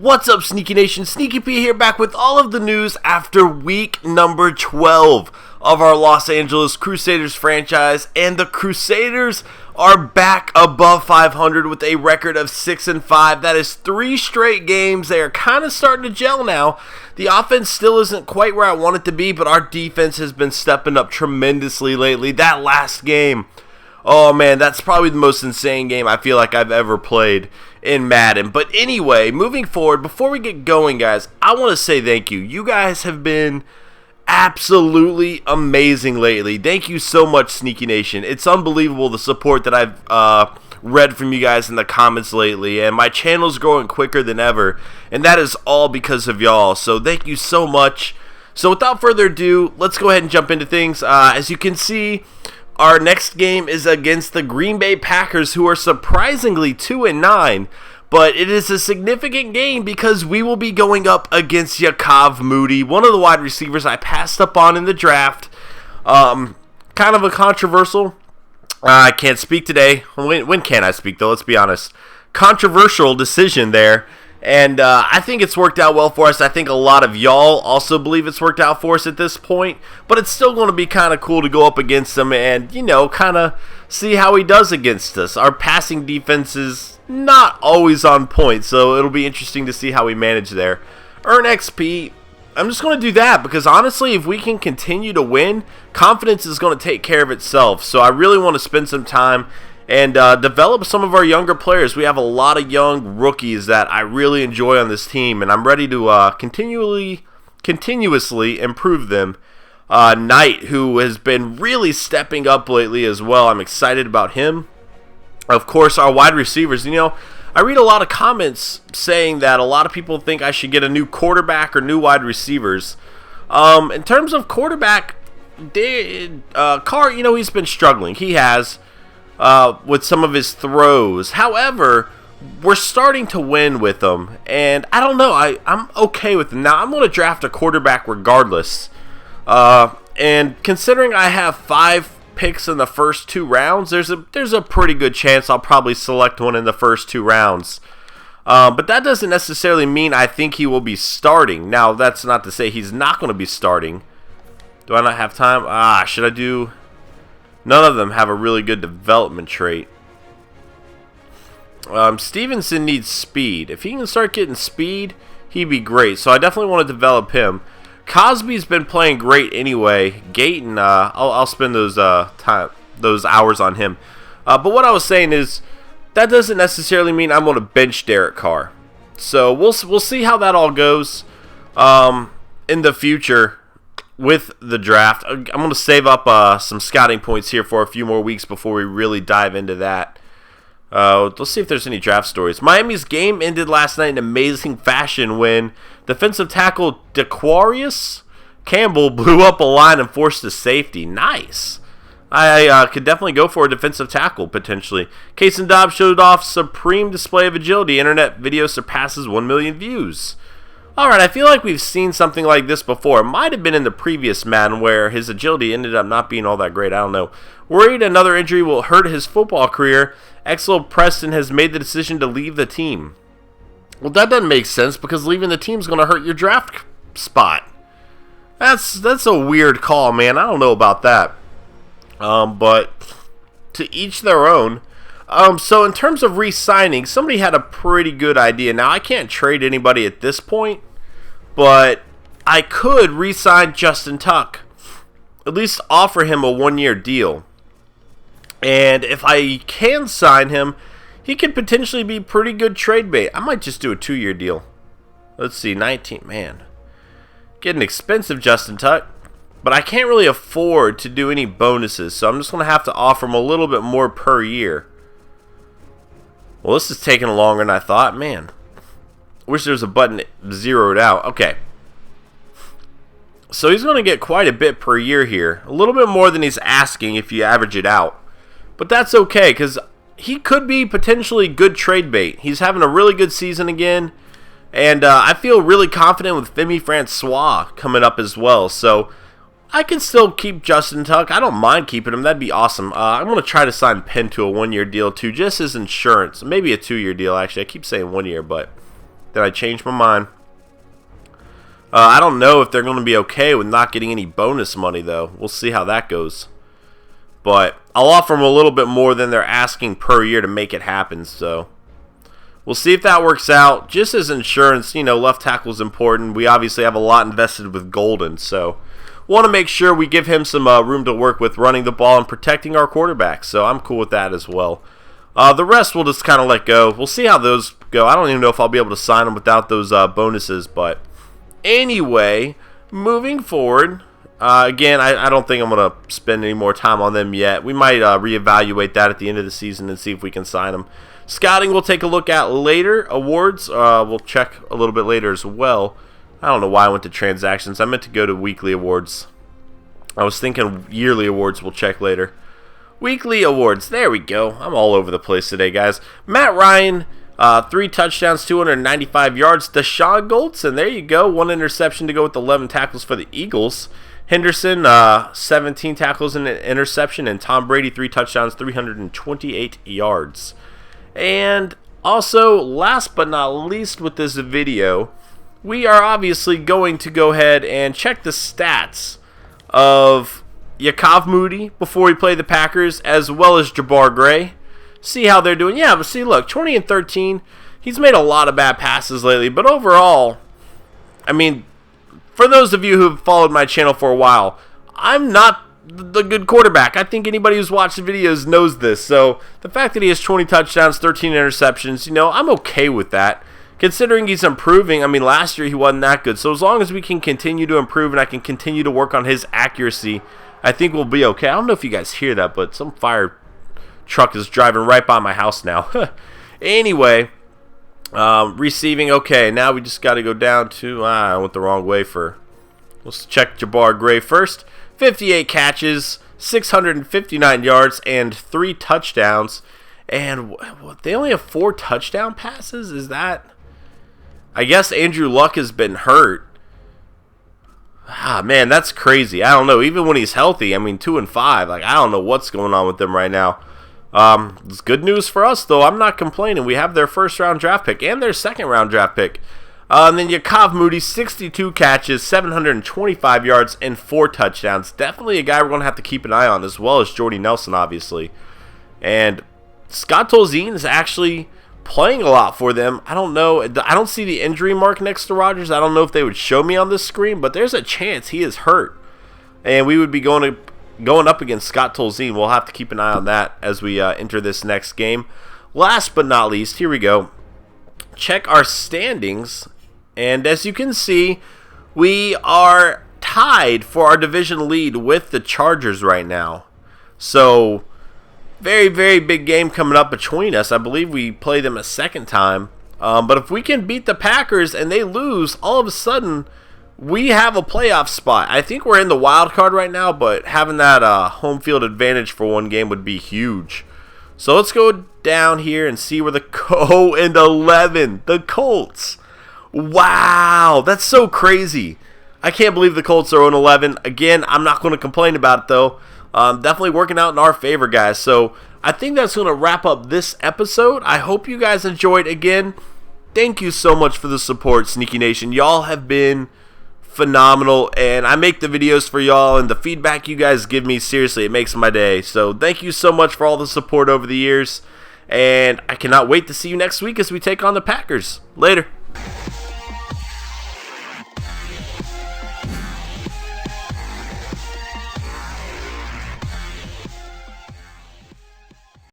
What's up, Sneaky Nation? Sneaky P here, back with all of the news after week number 12 of our Los Angeles Crusaders franchise, and the Crusaders are back above 500 with a record of 6-5. That is 3 straight games. They are kind of starting to gel now. The offense still isn't quite where I want it to be, but our defense has been stepping up tremendously lately. That last game, oh man, that's probably the most insane game I feel like I've ever played in Madden. But anyway, moving forward, before we get going, guys, I want to say thank you. You guys have been absolutely amazing lately. Thank you so much, Sneaky Nation. It's unbelievable the support that I've read from you guys in the comments lately, and my channel's growing quicker than ever, and that is all because of y'all. So thank you so much. So without further ado, let's go ahead and jump into things. As you can see, our next game is against the Green Bay Packers, who are surprisingly 2-9, but it is a significant game because we will be going up against Yakov Moody, one of the wide receivers I passed up on in the draft. Kind of a controversial. I can't speak today. When can I speak, though? Let's be honest. Controversial decision there. And I think it's worked out well for us. I think a lot of y'all also believe it's worked out for us at this point. But it's still going to be kind of cool to go up against him and, you know, kind of see how he does against us. Our passing defense is not always on point, so it'll be interesting to see how we manage there. Earn XP. I'm just going to do that because, honestly, if we can continue to win, confidence is going to take care of itself. So I really want to spend some time and develop some of our younger players. We have a lot of young rookies that I really enjoy on this team, and I'm ready to continuously improve them. Knight, who has been really stepping up lately as well. I'm excited about him. Of course, our wide receivers. You know, I read a lot of comments saying that a lot of people think I should get a new quarterback or new wide receivers. In terms of quarterback, Carr, you know, he's been struggling. He has. With some of his throws. However, we're starting to win with him, and I don't know, I'm okay with him. Now, I'm going to draft a quarterback regardless, and considering I have 5 picks in the first 2 rounds, there's a pretty good chance I'll probably select one in the first 2 rounds. But that doesn't necessarily mean I think he will be starting. Now, that's not to say he's not going to be starting. Do I not have time? Should I do... None of them have a really good development trait. Stevenson needs speed. If he can start getting speed, he'd be great. So I definitely want to develop him. Cosby's been playing great anyway. Gayton, I'll spend those hours on him. But what I was saying is, that doesn't necessarily mean I'm going to bench Derek Carr. So we'll see how that all goes in the future. With the draft, I'm going to save up some scouting points here for a few more weeks before we really dive into that. Let's see if there's any draft stories. Miami's game ended last night in amazing fashion when defensive tackle DeQuarius Campbell blew up a line and forced a safety. Nice. I could definitely go for a defensive tackle, potentially. Case and Dobbs showed off supreme display of agility. Internet video surpasses 1 million views. Alright, I feel like we've seen something like this before. It might have been in the previous Madden where his agility ended up not being all that great. I don't know. Worried another injury will hurt his football career, Exel Preston has made the decision to leave the team. Well, that doesn't make sense because leaving the team is going to hurt your draft spot. That's a weird call, man. I don't know about that. But to each their own. So in terms of re-signing, somebody had a pretty good idea. Now, I can't trade anybody at this point, but I could re-sign Justin Tuck. At least offer him a 1-year deal. And if I can sign him, he could potentially be pretty good trade bait. I might just do a 2-year deal. Let's see, 19, man. Getting expensive, Justin Tuck. But I can't really afford to do any bonuses, so I'm just going to have to offer him a little bit more per year. Well, this is taking longer than I thought. Man, wish there was a button zeroed out. Okay. So he's going to get quite a bit per year here. A little bit more than he's asking if you average it out. But that's okay, because he could be potentially good trade bait. He's having a really good season again. And I feel really confident with Femi Francois coming up as well. So I can still keep Justin Tuck. I don't mind keeping him. That'd be awesome. I'm going to try to sign Penn to a 1-year deal, too, just as insurance. Maybe a 2-year deal, actually. I keep saying 1 year, but Then I changed my mind. I don't know if they're going to be okay with not getting any bonus money, though. We'll see how that goes. But I'll offer them a little bit more than they're asking per year to make it happen. So we'll see if that works out. Just as insurance, you know, left tackle is important. We obviously have a lot invested with Golden. So want to make sure we give him some room to work with running the ball and protecting our quarterback. So I'm cool with that as well. The rest we'll just kind of let go. We'll see how those go. I don't even know if I'll be able to sign them without those bonuses. But anyway, moving forward, again, I don't think I'm going to spend any more time on them yet. We might reevaluate that at the end of the season and see if we can sign them. Scouting we'll take a look at later. Awards we'll check a little bit later as well. I don't know why I went to transactions. I meant to go to weekly awards. I was thinking yearly awards we'll check later. Weekly awards. There we go. I'm all over the place today, guys. Matt Ryan, 3 touchdowns, 295 yards. Deshaun Goldson, there you go. 1 interception to go with 11 tackles for the Eagles. Henderson, 17 tackles and an interception. And Tom Brady, 3 touchdowns, 328 yards. And also, last but not least with this video, we are obviously going to go ahead and check the stats of Yakov Moody before we play the Packers, as well as Jabbar Gray. See how they're doing. Yeah, but see, look, 20-13. He's made a lot of bad passes lately, but overall, I mean, for those of you who have followed my channel for a while, I'm not the good quarterback. I think anybody who's watched the videos knows this. So the fact that he has 20 touchdowns, 13 interceptions, you know, I'm okay with that. Considering he's improving, I mean, last year he wasn't that good. So as long as we can continue to improve and I can continue to work on his accuracy, I think we'll be okay. I don't know if you guys hear that, but some fire truck is driving right by my house now. Anyway, receiving, okay. Now we just got to go down to, I went the wrong way for, let's check Jabbar Gray first. 58 catches, 659 yards, and 3 touchdowns. And what, they only have 4 touchdown passes? Is that, I guess Andrew Luck has been hurt. Ah, man, that's crazy. I don't know. Even when he's healthy, I mean, 2 and 5. Like, I don't know what's going on with them right now. It's good news for us, though. I'm not complaining. We have their first-round draft pick and their second-round draft pick. And then Yakov Moody, 62 catches, 725 yards, and 4 touchdowns. Definitely a guy we're going to have to keep an eye on, as well as Jordy Nelson, obviously. And Scott Tolzien is actually playing a lot for them. I don't know. I don't see the injury mark next to Rodgers. I don't know if they would show me on this screen, but there's a chance he is hurt. And we would be going up against Scott Tolzien. We'll have to keep an eye on that as we enter this next game. Last but not least, here we go. Check our standings. And as you can see, we are tied for our division lead with the Chargers right now. So very, very big game coming up between us. I believe we play them a second time. But if we can beat the Packers and they lose, all of a sudden we have a playoff spot. I think we're in the wild card right now, but having that home field advantage for one game would be huge. So let's go down here and see where the 0-11, the Colts. Wow, that's so crazy. I can't believe the Colts are 0-11. Again, I'm not going to complain about it, though. Definitely working out in our favor, guys. So I think that's going to wrap up this episode. I hope you guys enjoyed. Again, thank you so much for the support, Sneaky Nation. Y'all have been phenomenal, and I make the videos for y'all, and the feedback you guys give me, seriously, it makes my day. So thank you so much for all the support over the years, and I cannot wait to see you next week as we take on the Packers. Later.